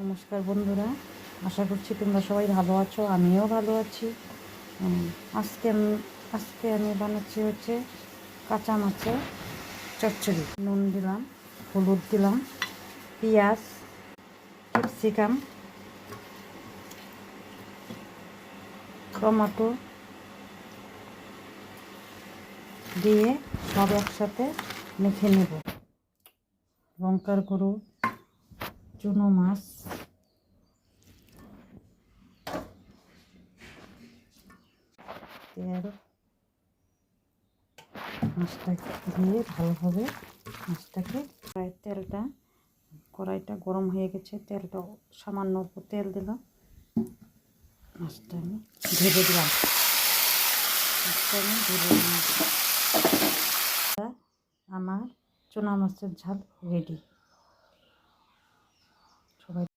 নমস্কার বন্ধুরা, আশা করছি তোমরা সবাই ভালো আছো। আমিও ভালো আছি। আজকে আমি বানাচ্ছি হচ্ছে কাঁচা মাছের চচ্চড়ি। নুন দিলাম, হলুদ দিলাম, পেঁয়াজ, ক্যাপসিকাম, টমেটো দিয়ে সব একসাথে মেখে নেব। লঙ্কার গুঁড়ো, চুনো মাছ, তেল, মাছটাকে দিয়ে ভালোভাবে মাছটাকে কড়াইটা গরম হয়ে গেছে। তেলটা সামান্য তেল দিলাম, মাছটা আমি ভেজে দিলাম। আমার চুনা মাছের ঝাল রেডি। সবাই